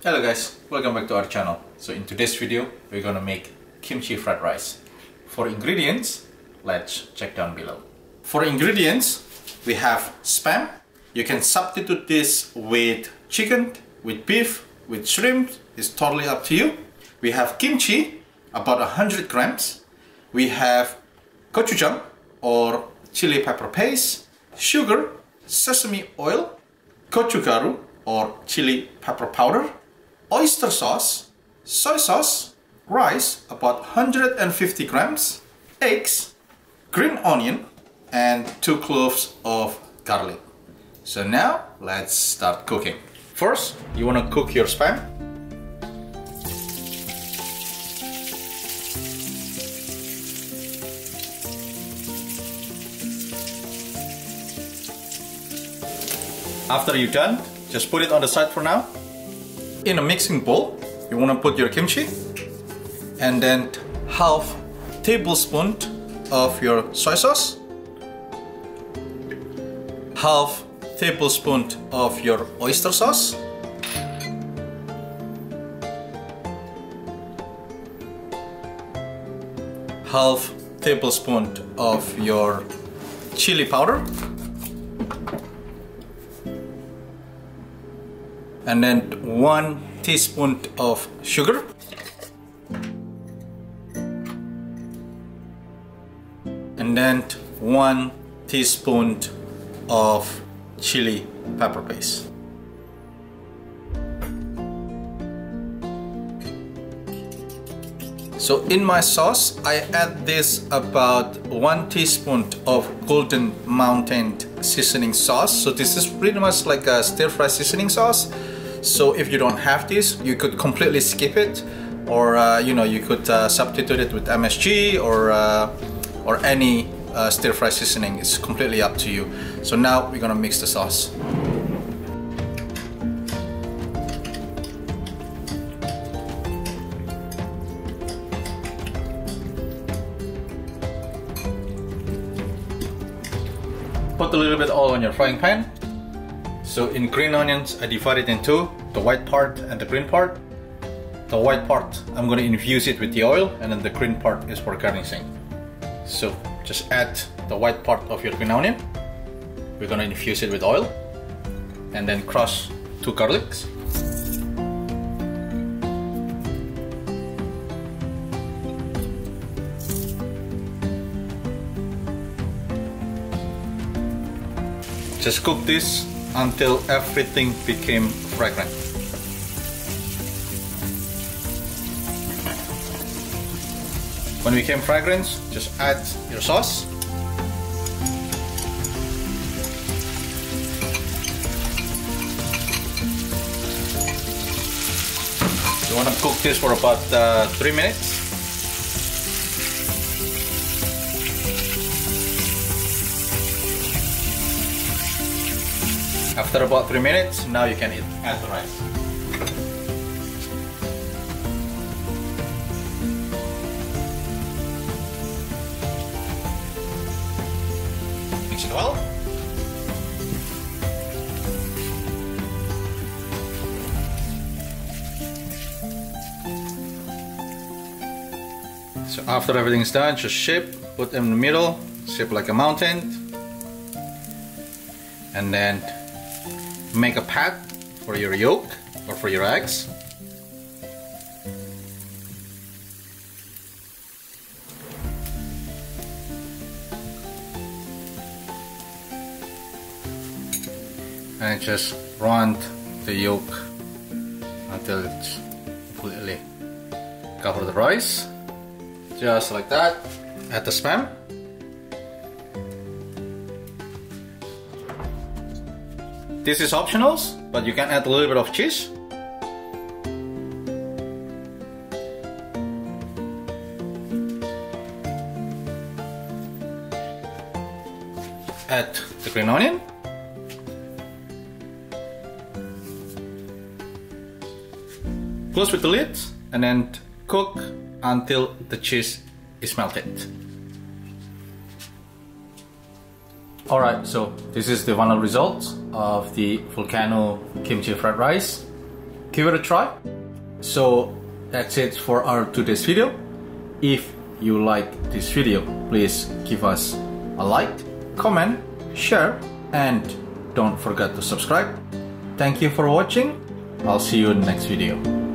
Hello guys, welcome back to our channel. So in today's video, we're gonna make kimchi fried rice. For ingredients, let's check down below. For ingredients, we have spam. You can substitute this with chicken, with beef, with shrimp. It's totally up to you. We have kimchi, about 100 grams. We have gochujang or chili pepper paste, sugar, sesame oil, Gochugaru or chili pepper powder, oyster sauce, soy sauce, rice about 150 grams, eggs, green onion, and 2 cloves of garlic. So now let's start cooking. First, you want to cook your spam. After you're done, just put it on the side for now. In a mixing bowl, you want to put your kimchi and then half tablespoon of your soy sauce, half tablespoon of your oyster sauce, half tablespoon of your chili powder, and then 1 teaspoon of sugar, and then 1 teaspoon of chili pepper paste. So in my sauce, I add this about 1 teaspoon of Golden Mountain seasoning sauce. So this is pretty much like a stir-fry seasoning sauce. So if you don't have this, you could completely skip it, or you could substitute it with MSG or any stir-fry seasoning. It's completely up to you. So now we're gonna mix the sauce. Put a little bit oil on your frying pan. So in green onions, I divide it in two, the white part and the green part. The white part, I'm going to infuse it with the oil, and then the green part is for garnishing. So just add the white part of your green onion. We're going to infuse it with oil, and then crush 2 garlics. Just cook this until everything became fragrant. When it became fragrant, just add your sauce. You want to cook this for about 3 minutes. After about 3 minutes, now you can add the rice. Mix it well. So after everything's done, just shape, put them in the middle, shape like a mountain, and then make a pad for your yolk or for your eggs. And just round the yolk until it's completely cover the rice. Just like that. Add the spam. This is optional, but you can add a little bit of cheese. Add the green onion. Close with the lid and then cook until the cheese is melted. Alright, so this is the final result of the Volcano kimchi fried rice. give it a try. So that's it for our today's video. If you like this video, please give us a like, comment, share, and don't forget to subscribe. Thank you for watching. I'll see you in the next video.